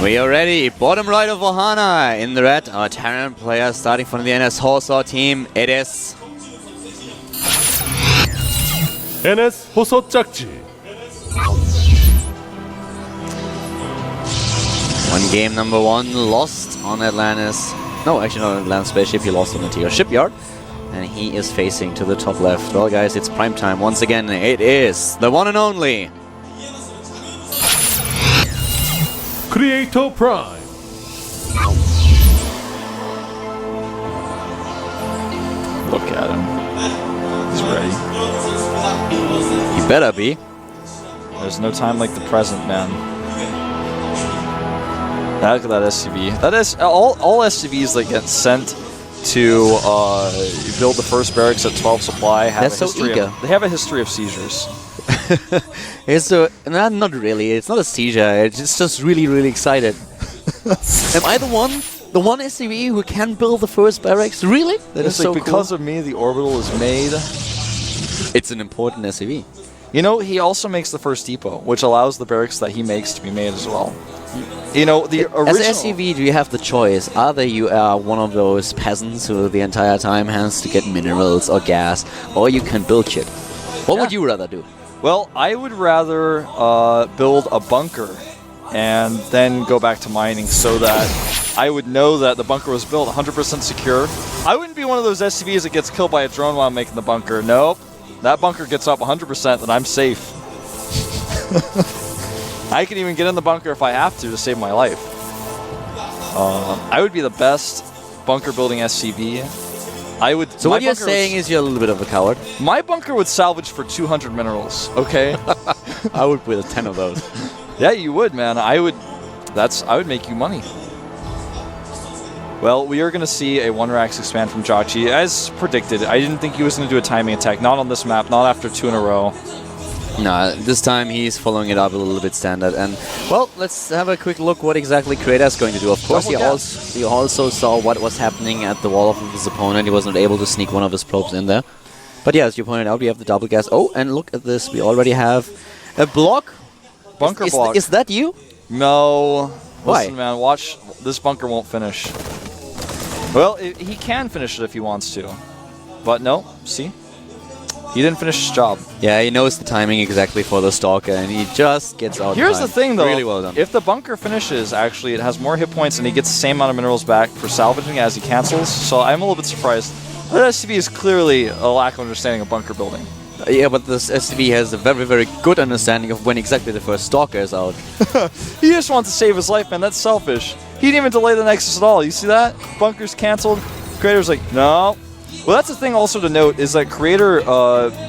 We are ready. Bottom right of Ohana in the red. Our Terran player starting from the NS Hoso team. It is NS 호소 짝지. one game number 1 lost on Atlantis. No, actually not on Atlantis spaceship. He lost on the Tier shipyard. And he is facing to the top left. Well, guys, it's prime time. Once again, it is the one and only Creator Prime. Look at him. He's ready. He better be. There's no time like the present, man. Look at that SCV. That is all SCVs that get sent to build the first barracks at 12 supply have That's a so history eager. they have a history of seizures. It's not really. It's not a seizure. It's just really, really excited. Am I the one SCV who can build the first barracks? Really? That is It's like so because cool. of me, the orbital is made. It's an important SCV. You know, he also makes the first depot, which allows the barracks that he makes to be made as well. You know, the original... As an SCV, do you have the choice? Either you are one of those peasants who the entire time has to get minerals or gas, or you can build shit. What would you rather do? Well, I would rather build a bunker and then go back to mining so that I would know that the bunker was built 100% secure. I wouldn't be one of those SCVs that gets killed by a drone while making the bunker. Nope. That bunker gets up 100%, then I'm safe. I can even get in the bunker if I have to save my life. I would be the best bunker building SCV. So what you're saying is you're a little bit of a coward? My bunker would salvage for 200 minerals, okay? I would with 10 of those. Yeah, you would, man. I would make you money. Well, we are going to see a 1-Rax expand from jjakji, as predicted. I didn't think he was going to do a timing attack. Not on this map, not after 2 in a row. No, this time he's following it up a little bit standard. And, well, let's have a quick look what exactly Creator is going to do. Of course, he also saw what was happening at the wall of his opponent. He wasn't able to sneak one of his probes in there. But yeah, as you pointed out, we have the double gas. Oh, and look at this. We already have a block. Bunker block. Is that you? No. Why? Listen, man, watch. This bunker won't finish. Well, he can finish it if he wants to. But no, see? He didn't finish his job. Yeah, he knows the timing exactly for the Stalker, and he just gets out. Here's the thing, though. Really well done. If the bunker finishes, actually, it has more hit points, and he gets the same amount of minerals back for salvaging as he cancels. So I'm a little bit surprised. That SCV is clearly a lack of understanding of bunker building. Yeah, but this SCV has a very, very good understanding of when exactly the first Stalker is out. He just wants to save his life, man. That's selfish. He didn't even delay the Nexus at all. You see that? Bunker's canceled. Creator's like, no. Well, that's the thing also to note is that Creator,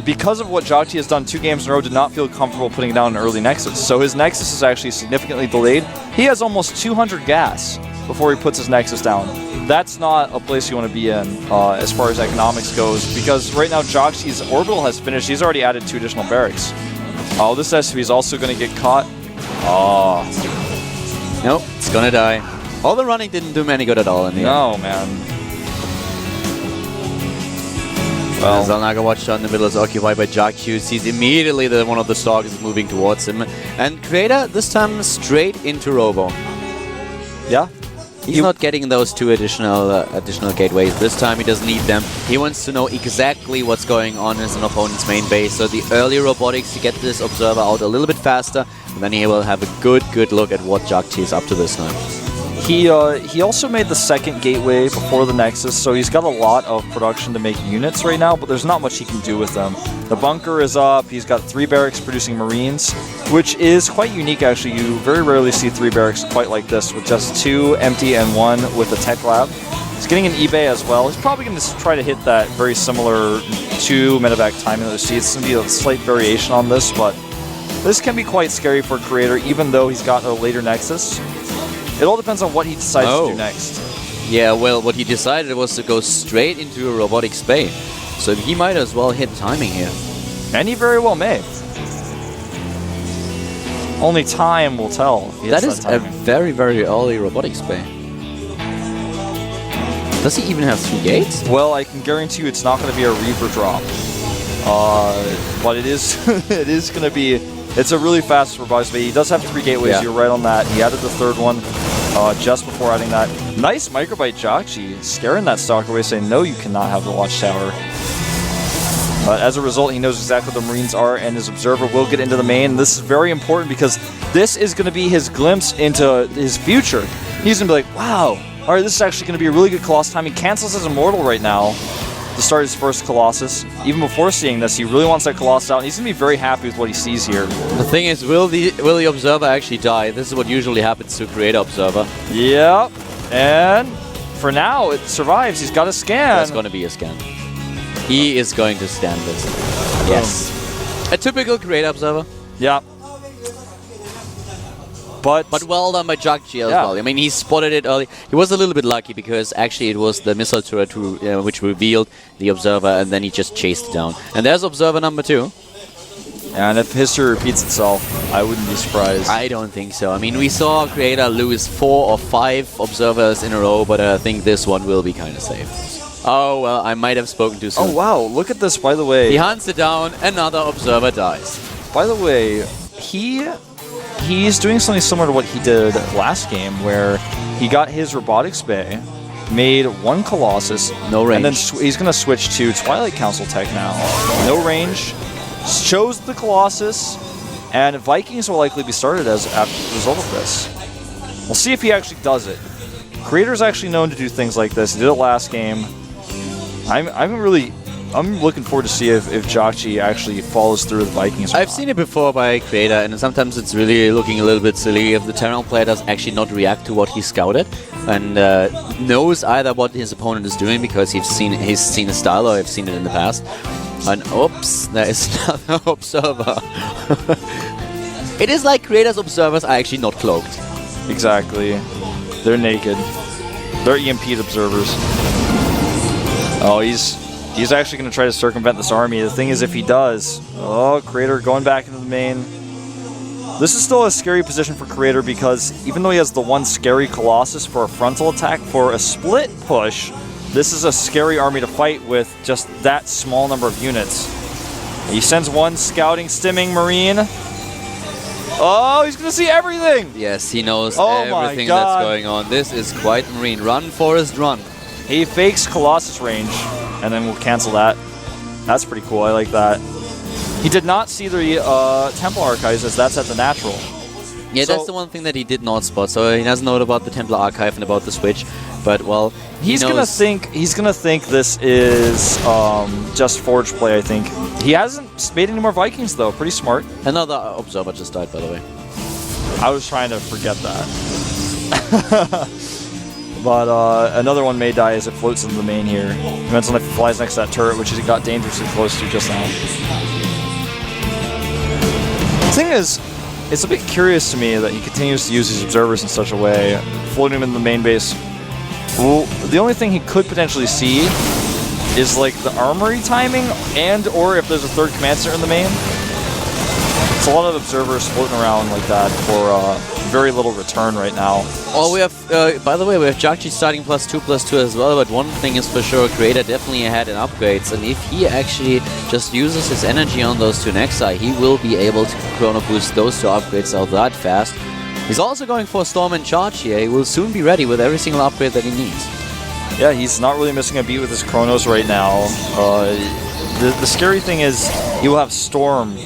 because of what jjakji has done 2 games in a row, did not feel comfortable putting down an early Nexus. So his Nexus is actually significantly delayed. He has almost 200 gas before he puts his Nexus down. That's not a place you want to be in as far as economics goes, because right now jjakji's orbital has finished. He's already added 2 additional barracks. Oh, this SCV is also going to get caught. Oh. Nope, it's going to die. All the running didn't do him any good at all in the end. No, man. Well, Zalnaga Watchtower in the middle is occupied by jjakji. Sees immediately that one of the Stalkers is moving towards him. And Creator, this time straight into Robo. yeah. He's not getting those 2 additional gateways. This time he doesn't need them. He wants to know exactly what's going on in his opponent's main base. So the early robotics to get this observer out a little bit faster, and then he will have a good look at what jjakji is up to this time. He also made the 2nd gateway before the Nexus, so he's got a lot of production to make units right now, but there's not much he can do with them. The bunker is up, he's got 3 barracks producing Marines, which is quite unique actually. You very rarely see 3 barracks quite like this, with just 2 empty and 1 with a tech lab. He's getting an eBay as well. He's probably going to try to hit that very similar 2 medevac timing that we see. It's going to be a slight variation on this, but this can be quite scary for Creator, even though he's got a later Nexus. It all depends on what he decides to do next. Yeah, well, what he decided was to go straight into a robotics bay. So he might as well hit timing here. And he very well may. Only time will tell. That is a very, very early robotics bay. Does he even have 3 gates? Well, I can guarantee you it's not going to be a Reaver drop. But it is it is going to be, it's a really fast robotics bait. He does have 3 gateways, you're right on that. He added the 3rd one just before adding that. Nice microbite jjakji, scaring that stalker away, saying, no, you cannot have the watchtower. As a result, he knows exactly what the Marines are, and his observer will get into the main. This is very important because this is going to be his glimpse into his future. He's going to be like, wow, all right, this is actually going to be a really good Colossus time. He cancels his Immortal right now to start his first Colossus. Even before seeing this, he really wants that Colossus out, and he's going to be very happy with what he sees here. The thing is, will the Observer actually die? This is what usually happens to Creator Observer. Yep, and for now, it survives. He's got a scan. That's going to be a scan. He is going to stand this. Yes. A typical Creator Observer. Yeah. But well done by jjakji as well. I mean, he spotted it early. He was a little bit lucky because actually it was the missile turret which revealed the Observer, and then he just chased it down. And there's Observer number 2. And if history repeats itself, I wouldn't be surprised. I don't think so. I mean, we saw Creator lose 4 or 5 Observers in a row, but I think this one will be kind of safe. Oh, well, I might have spoken too soon. Oh, wow. Look at this, by the way. He hunts it down. Another Observer dies. By the way, he's doing something similar to what he did last game, where he got his robotics bay, made 1 Colossus, no range, and then he's going to switch to Twilight Council tech now. No range, chose the Colossus, and Vikings will likely be started as after the result of this. We'll see if he actually does it. Creator's actually known to do things like this. He did it last game. I'm looking forward to see if jjakji actually follows through with Vikings. I've seen it before by Creator, and sometimes it's really looking a little bit silly if the Terran player does actually not react to what he scouted and knows either what his opponent is doing because he's seen his style or I've seen it in the past. And oops, there is another Observer. It is like Creator's Observers are actually not cloaked. Exactly. They're naked. They're EMP'd observers. Oh, he's actually going to try to circumvent this army. The thing is, if he does... Oh, Creator going back into the main. This is still a scary position for Creator because even though he has the 1 scary Colossus for a frontal attack, for a split push, this is a scary army to fight with just that small number of units. He sends 1 scouting, stimming Marine. Oh, he's going to see everything! Yes, he knows everything that's going on. This is quite Marine. Run, Forest, run. He fakes Colossus range, and then we'll cancel that. That's pretty cool. I like that. He did not see the Temple Archives, as that's at the natural. Yeah, so that's the one thing that he did not spot. So he doesn't know about the Templar Archive and about the switch. But well, he's gonna think this is just Forge play. I think he hasn't made any more Vikings though. Pretty smart. Another Observer just died, by the way. I was trying to forget that. But another one may die as it floats into the main here. Depends on if it flies next to that turret, which he got dangerously close to just now. The thing is, it's a bit curious to me that he continues to use these observers in such a way, floating them in the main base. Well, the only thing he could potentially see is like the armory timing, and or if there's a 3rd command center in the main. It's a lot of observers floating around like that for very little return right now. Oh, we have, by the way, we have jjakji starting +2/+2 as well, but one thing is for sure, Creator definitely ahead in upgrades, and if he actually just uses his energy on those 2 Nexi, he will be able to chrono boost those 2 upgrades out that fast. He's also going for a Storm in charge here. He will soon be ready with every single upgrade that he needs. Yeah, he's not really missing a beat with his Chronos right now. The scary thing is he will have Storm,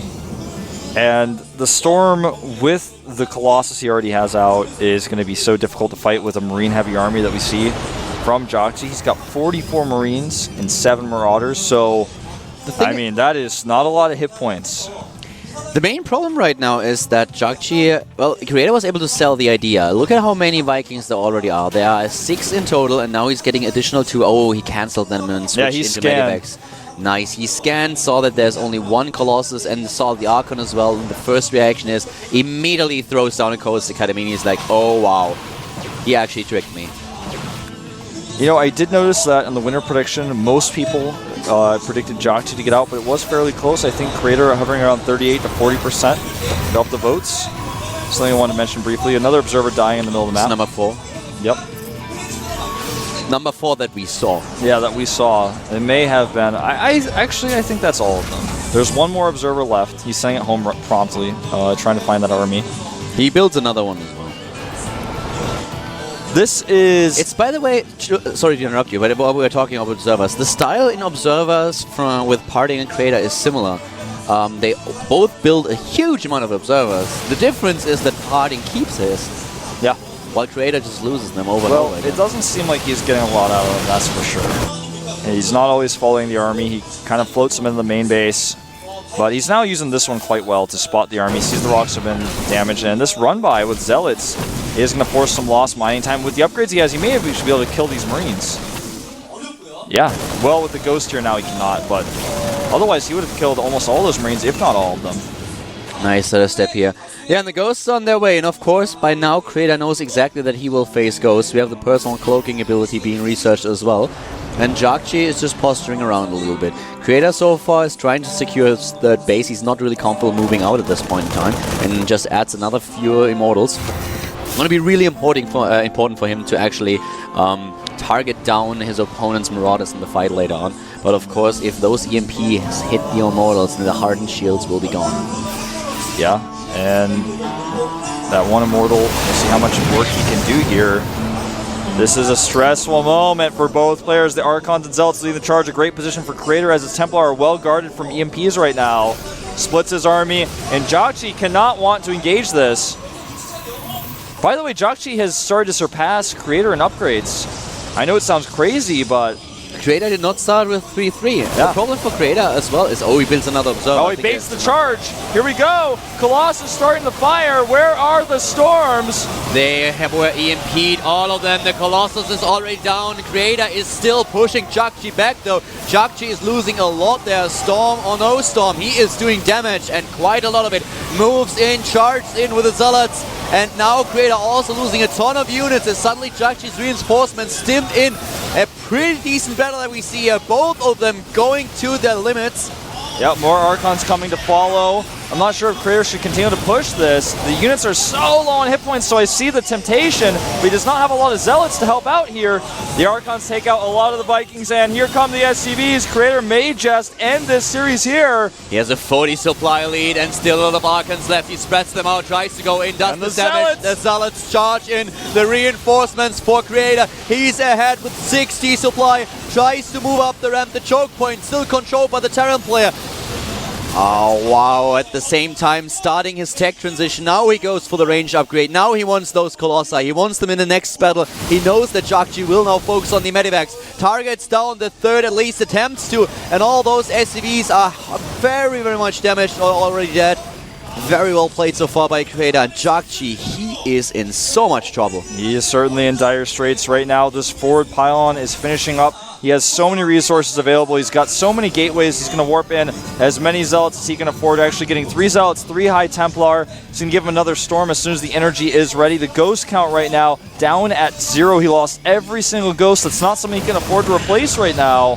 and the Storm with the Colossus he already has out is going to be so difficult to fight with a Marine-heavy army that we see from jjakji. He's got 44 Marines and 7 Marauders, so I mean, that is not a lot of hit points. The main problem right now is that jjakji, well, Creator was able to sell the idea. Look at how many Vikings there already are. There are 6 in total, and now he's getting additional 2. Oh, he cancelled them and switched into Medivacs. Nice. He scanned, saw that there's only 1 Colossus, and saw the Archon as well. And the first reaction is immediately throws down a Coast Academy, and he's like, oh, wow. He actually tricked me. You know, I did notice that in the winner prediction, most people predicted jjakji to get out, but it was fairly close. I think Creator hovering around 38 to 40% of the votes. Something I want to mention briefly. Another observer dying in the middle of the map. Number 4. Yep. Number 4 that we saw. Yeah, that we saw. It may have been. I think that's all of them. There's one more observer left. He's sending it home promptly, trying to find that army. He builds another one as well. This is... It's, by the way, sorry to interrupt you, but while we were talking about observers, the style in observers with Parting and Creator is similar. They both build a huge amount of observers. The difference is that Parting keeps his. Yeah. While Creator just loses them over and Well, over again. it doesn't seem like he's getting a lot out of them, that's for sure. He's not always following the army. He kind of floats them into the main base. But he's now using this one quite well to spot the army. Sees the rocks have been damaged. And this run-by with Zealots is going to force some lost mining time. With the upgrades he has, he may should be able to kill these Marines. Yeah, well, with the Ghost here now he cannot. But otherwise, he would have killed almost all those Marines, if not all of them. Nice step here. Yeah, and the Ghosts are on their way. And of course, by now, Creator knows exactly that he will face Ghosts. We have the personal cloaking ability being researched as well. And jjakji is just posturing around a little bit. Creator so far is trying to secure his third base. He's not really comfortable moving out at this point in time. And just adds another few Immortals. It's going to be really important for him to actually target down his opponent's Marauders in the fight later on. But of course, if those EMPs hit the Immortals, then the hardened shields will be gone. Yeah, and that one Immortal, we'll see how much work he can do here. This is a stressful moment for both players. The Archons and Zealots leading the charge. A great position for Creator as his Templar are well guarded from EMPs right now. Splits his army, and jjakji cannot want to engage this. By the way, jjakji has started to surpass Creator in upgrades. I know it sounds crazy, but... Creator did not start with 3-3. Yeah. The problem for Creator as well is, he builds another Observer. Oh, he baits the charge. Here we go. Colossus starting the fire. Where are the storms? They were EMP'd, all of them. The Colossus is already down. Creator is still pushing jjakji back, though. jjakji is losing a lot there. Storm or no storm, he is doing damage, and quite a lot of it. Moves in, charges in with the Zealots. And now Creator also losing a ton of units as suddenly jjakji's reinforcements stimmed in. A pretty decent battle that we see here. Both of them going to their limits. Yep, more Archons coming to follow. I'm not sure if Creator should continue to push this. The units are so low on hit points, so I see the temptation, but he does not have a lot of Zealots to help out here. The Archons take out a lot of the Vikings, and here come the SCVs. Creator may just end this series here. He has a 40 supply lead, and still a lot of Archons left. He spreads them out, tries to go in, does the damage. The Zealots charge in. The reinforcements for Creator. He's ahead with 60 supply. Tries to move up the ramp. The choke point still controlled by the Terran player. Oh, wow. At the same time, starting his tech transition. Now he goes for the range upgrade. Now he wants those Colossi. He wants them in the next battle. He knows that jjakji will now focus on the Medivacs. Targets down, the third at least attempts to. And all those SCVs are very, very much damaged or already dead. Very well played so far by Creator. And jjakji, he is in so much trouble. He is certainly in dire straits right now. This forward pylon is finishing up. He has so many resources available. He's got so many gateways. He's going to warp in as many Zealots as he can afford. Actually getting 3 Zealots, 3 High Templar. He's going to give him another Storm as soon as the energy is ready. The Ghost count right now down at 0. He lost every single Ghost. That's not something he can afford to replace right now.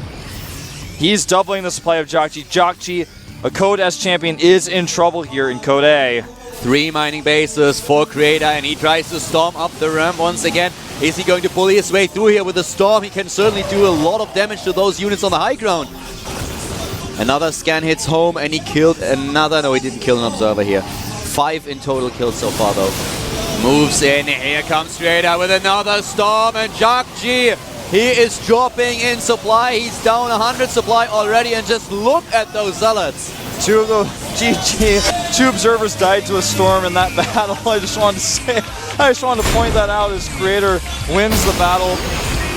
He's doubling the supply of jjakji. jjakji, a Code S champion, is in trouble here in Code A. 3 mining bases for Creator, and he tries to storm up the ramp once again. Is he going to bully his way through here with the storm? He can certainly do a lot of damage to those units on the high ground. Another scan hits home, and he killed another. No, he didn't kill an observer here. 5 in total kills so far, though. Moves in. Here comes Creator with another storm, and jjakji, he is dropping in supply. He's down 100 supply already, and just look at those Zealots. 2 of the GG, 2 observers died to a storm in that battle. I just wanted to point that out as Creator wins the battle.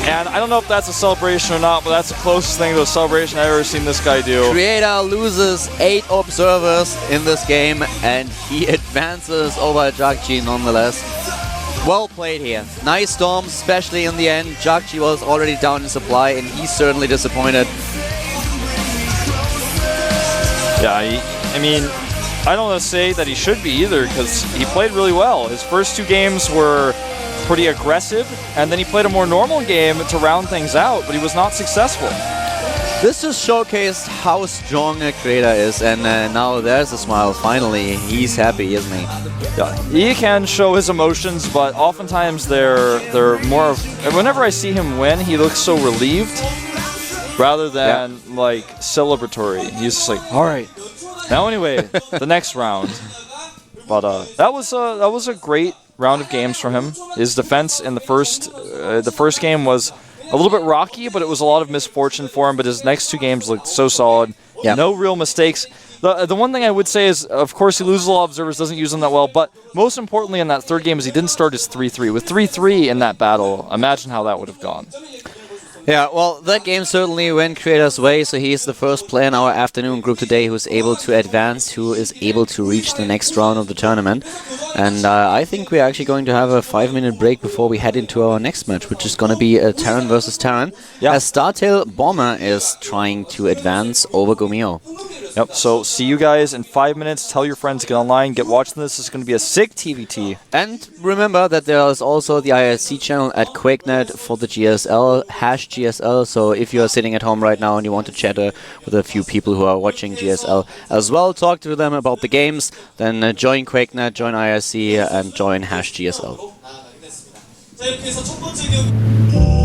And I don't know if that's a celebration or not, but that's the closest thing to a celebration I've ever seen this guy do. Creator loses 8 observers in this game, and he advances over jjakji nonetheless. Well played here. Nice storms, especially in the end. jjakji was already down in supply, and he's certainly disappointed. Yeah, I mean, I don't want to say that he should be either, because he played really well. His first 2 games were pretty aggressive, and then he played a more normal game to round things out, but he was not successful. This just showcased how strong a Creator is, and now there's a smile. Finally, he's happy, isn't he? Yeah, he can show his emotions, but oftentimes they're more of... Whenever I see him win, he looks so relieved, rather than like celebratory. He's just like, all right, Now, anyway, the next round. But that was a great round of games for him. His defense in the first game was a little bit rocky, but it was a lot of misfortune for him. But his next two games looked so solid. Yep. No real mistakes. The one thing I would say is, of course, he loses a lot of observers, doesn't use them that well. But most importantly in that third game is he didn't start his 3-3. With 3-3 in that battle, imagine how that would have gone. Yeah, well, that game certainly went Creator's way, so he's the first player in our afternoon group today who's able to advance, who is able to reach the next round of the tournament. And I think we're actually going to have a 5-minute break before we head into our next match, which is going to be Terran versus Terran, as Startail Bomber is trying to advance over Gomeo. Yep, so see you guys in 5 minutes. Tell your friends to get online, get watching this. It's going to be a sick TVT. And remember that there is also the IRC channel at QuakeNet for the GSL, #GSL. So if you are sitting at home right now and you want to chat with a few people who are watching GSL as well, talk to them about the games, then join QuakeNet, join IRC, and join #GSL. 자, 이렇게 해서 첫 번째 경기